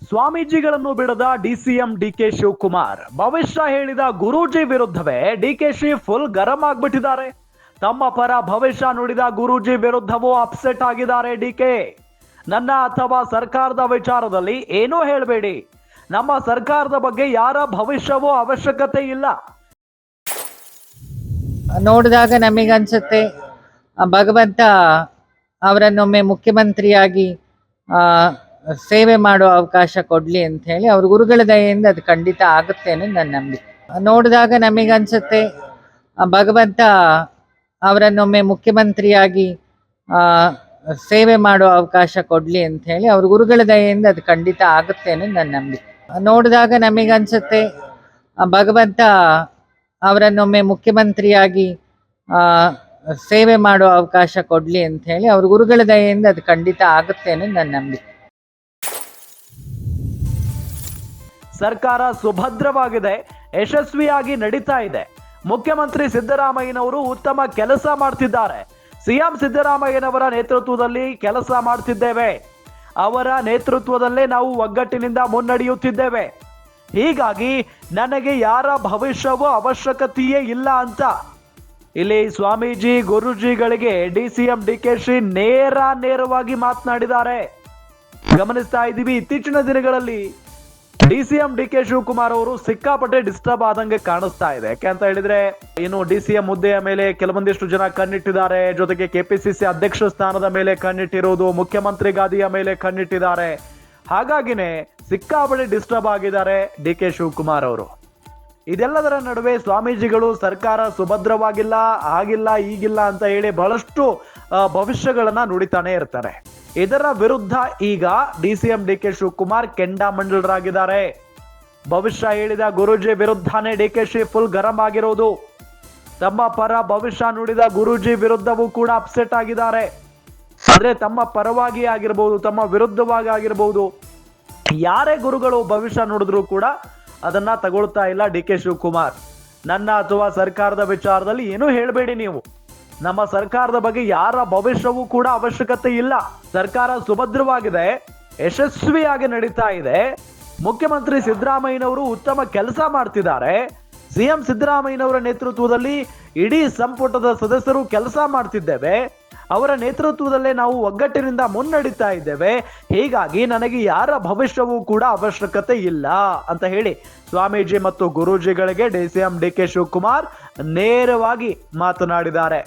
ಸ್ವಾಮೀಜಿಗಳನ್ನು ಬಿಡದ DCM DK Shivakumar ಭವಿಷ್ಯ ಹೇಳಿದ ಗುರೂಜಿ ವಿರುದ್ಧವೇ ಡಿಕೆಶಿ ಫುಲ್ ಗರಂ ಆಗ್ಬಿಟ್ಟಿದ್ದಾರೆ. ತಮ್ಮ ಪರ ಭವಿಷ್ಯ ನುಡಿದ ಗುರೂಜಿ ವಿರುದ್ಧವೂ ಅಪ್ಸೆಟ್ ಆಗಿದ್ದಾರೆ ಡಿಕೆ. ನನ್ನ ಅಥವಾ ಸರ್ಕಾರದ ವಿಚಾರದಲ್ಲಿ ಏನೂ ಹೇಳಬೇಡಿ, ನಮ್ಮ ಸರ್ಕಾರದ ಬಗ್ಗೆ ಯಾರ ಭವಿಷ್ಯವೂ ಅವಶ್ಯಕತೆ ಇಲ್ಲ. ನೋಡಿದಾಗ ನಮಗನ್ಸುತ್ತೆ ಭಗವಂತ ಅವರನ್ನೊಮ್ಮೆ ಮುಖ್ಯಮಂತ್ರಿಯಾಗಿ ಸೇವೆ ಮಾಡೋ ಅವಕಾಶ ಕೊಡಲಿ ಅಂತ ಹೇಳಿ ಅವ್ರ ಗುರುಗಳ ದಯೆಯಿಂದ ಅದು ಖಂಡಿತ ಆಗುತ್ತೆ ಅನ್ನೋದು ನನ್ನ ನಂಬಿಕೆ. ನೋಡಿದಾಗ ನಮಗನ್ಸುತ್ತೆ ಭಗವಂತ ಅವರನ್ನೊಮ್ಮೆ ಮುಖ್ಯಮಂತ್ರಿಯಾಗಿ ಸೇವೆ ಮಾಡೋ ಅವಕಾಶ ಕೊಡಲಿ ಅಂತ ಹೇಳಿ ಅವ್ರ ಗುರುಗಳ ದಯೆಯಿಂದ ಅದು ಖಂಡಿತ ಆಗುತ್ತೆ ಅನ್ನೋದು ನನ್ನ ನಂಬಿಕೆ. ನೋಡಿದಾಗ ನಮಗನ್ಸುತ್ತೆ ಭಗವಂತ ಅವರನ್ನೊಮ್ಮೆ ಮುಖ್ಯಮಂತ್ರಿಯಾಗಿ ಸೇವೆ ಮಾಡೋ ಅವಕಾಶ ಕೊಡಲಿ ಅಂತ ಹೇಳಿ ಅವ್ರ ಗುರುಗಳ ದಯೆಯಿಂದ ಅದು ಖಂಡಿತ ಆಗುತ್ತೆ ಅನ್ನೋದು ನನ್ನ ನಂಬಿಕೆ. ಸರ್ಕಾರ ಸುಭದ್ರವಾಗಿದೆ, ಯಶಸ್ವಿಯಾಗಿ ನಡೀತಾ ಇದೆ. ಮುಖ್ಯಮಂತ್ರಿ ಸಿದ್ದರಾಮಯ್ಯನವರು ಉತ್ತಮ ಕೆಲಸ ಮಾಡ್ತಿದ್ದಾರೆ. ಸಿಎಂ ಸಿದ್ದರಾಮಯ್ಯನವರ ನೇತೃತ್ವದಲ್ಲಿ ಕೆಲಸ ಮಾಡ್ತಿದ್ದೇವೆ. ಅವರ ನೇತೃತ್ವದಲ್ಲೇ ನಾವು ಒಗ್ಗಟ್ಟಿನಿಂದ ಮುನ್ನಡೆಯುತ್ತಿದ್ದೇವೆ. ಹೀಗಾಗಿ ನನಗೆ ಯಾರ ಭವಿಷ್ಯವೂ ಅವಶ್ಯಕತೆಯೇ ಇಲ್ಲ ಅಂತ ಇಲ್ಲಿ ಸ್ವಾಮೀಜಿ ಗುರೂಜಿಗಳಿಗೆ ಡಿಸಿಎಂ ಡಿಕೆಶಿ ನೇರವಾಗಿ ಮಾತನಾಡಿದ್ದಾರೆ. ಗಮನಿಸ್ತಾ ಇದ್ದೀವಿ, ಇತ್ತೀಚಿನ ದಿನಗಳಲ್ಲಿ ಡಿಸಿಎಂ ಡಿಕೆ ಶಿವಕುಮಾರ್ ಅವರು ಸಿಕ್ಕಾಪಟ್ಟೆ ಡಿಸ್ಟರ್ಬ್ ಆದಂಗೆ ಕಾಣಿಸ್ತಾ ಇದೆ. ಯಾಕೆಂತ ಹೇಳಿದ್ರೆ ಇನ್ನು ಡಿಸಿಎಂ ಹುದ್ದೆಯ ಮೇಲೆ ಕೆಲವೊಂದಿಷ್ಟು ಜನ ಕಣ್ಣಿಟ್ಟಿದ್ದಾರೆ, ಜೊತೆಗೆ ಕೆಪಿಸಿಸಿ ಅಧ್ಯಕ್ಷ ಸ್ಥಾನದ ಮೇಲೆ ಕಣ್ಣಿಟ್ಟಿರುವುದು, ಮುಖ್ಯಮಂತ್ರಿ ಗಾದಿಯ ಮೇಲೆ ಕಣ್ಣಿಟ್ಟಿದ್ದಾರೆ. ಹಾಗಾಗಿನೇ ಸಿಕ್ಕಾಪಟ್ಟೆ ಡಿಸ್ಟರ್ಬ್ ಆಗಿದ್ದಾರೆ ಡಿಕೆ ಶಿವಕುಮಾರ್ ಅವರು. ಇದೆಲ್ಲದರ ನಡುವೆ ಸ್ವಾಮೀಜಿಗಳು ಸರ್ಕಾರ ಸುಭದ್ರವಾಗಿಲ್ಲ, ಆಗಿಲ್ಲ, ಈಗಿಲ್ಲ ಅಂತ ಹೇಳಿ ಬಹಳಷ್ಟು ಭವಿಷ್ಯಗಳನ್ನ ನುಡಿತಾನೆ ಇರ್ತಾರೆ. ಇದರ ವಿರುದ್ಧ ಈಗ ಡಿಸಿಎಂ ಡಿಕೆ ಶಿವಕುಮಾರ್ ಕೆಂಡಾಮಂಡಲರಾಗಿದ್ದಾರೆ. ಭವಿಷ್ಯ ಹೇಳಿದ ಗುರೂಜಿ ವಿರುದ್ಧನೇ ಡಿಕೆಶಿ ಫುಲ್ ಗರಂ ಆಗಿರೋದು. ತಮ್ಮ ಪರ ಭವಿಷ್ಯ ನುಡಿದ ಗುರೂಜಿ ವಿರುದ್ಧವೂ ಕೂಡ ಅಪ್ಸೆಟ್ ಆಗಿದ್ದಾರೆ. ಅಂದ್ರೆ ತಮ್ಮ ಪರವಾಗಿ ಆಗಿರ್ಬೋದು, ತಮ್ಮ ವಿರುದ್ಧವಾಗಿ ಆಗಿರ್ಬೋದು, ಯಾರೇ ಗುರುಗಳು ಭವಿಷ್ಯ ನುಡಿದ್ರು ಕೂಡ ಅದನ್ನ ತಗೊಳ್ತಾ ಇಲ್ಲ ಡಿಕೆ ಶಿವಕುಮಾರ್. ನನ್ನ ಅಥವಾ ಸರ್ಕಾರದ ವಿಚಾರದಲ್ಲಿ ಏನೂ ಹೇಳಬೇಡಿ, ನೀವು ನಮ್ಮ ಸರ್ಕಾರದ ಬಗ್ಗೆ ಯಾರ ಭವಿಷ್ಯವೂ ಕೂಡ ಅವಶ್ಯಕತೆ ಇಲ್ಲ. ಸರ್ಕಾರ ಸುಭದ್ರವಾಗಿದೆ, ಯಶಸ್ವಿಯಾಗಿ ನಡೀತಾ ಇದೆ. ಮುಖ್ಯಮಂತ್ರಿ ಸಿದ್ದರಾಮಯ್ಯನವರು ಉತ್ತಮ ಕೆಲಸ ಮಾಡ್ತಿದ್ದಾರೆ. ಸಿಎಂ ಸಿದ್ದರಾಮಯ್ಯನವರ ನೇತೃತ್ವದಲ್ಲಿ ಇಡೀ ಸಂಪುಟದ ಸದಸ್ಯರು ಕೆಲಸ ಮಾಡ್ತಿದ್ದೇವೆ. ಅವರ ನೇತೃತ್ವದಲ್ಲೇ ನಾವು ಒಗ್ಗಟ್ಟಿನಿಂದ ಮುನ್ನಡೀತಾ ಇದ್ದೇವೆ. ಹೀಗಾಗಿ ನನಗೆ ಯಾರ ಭವಿಷ್ಯವೂ ಕೂಡ ಅವಶ್ಯಕತೆ ಇಲ್ಲ ಅಂತ ಹೇಳಿ ಸ್ವಾಮೀಜಿ ಮತ್ತು ಗುರೂಜಿಗಳಿಗೆ ಡಿಸಿಎಂ ಡಿಕೆ ಶಿವಕುಮಾರ್ ನೇರವಾಗಿ ಮಾತನಾಡಿದ್ದಾರೆ.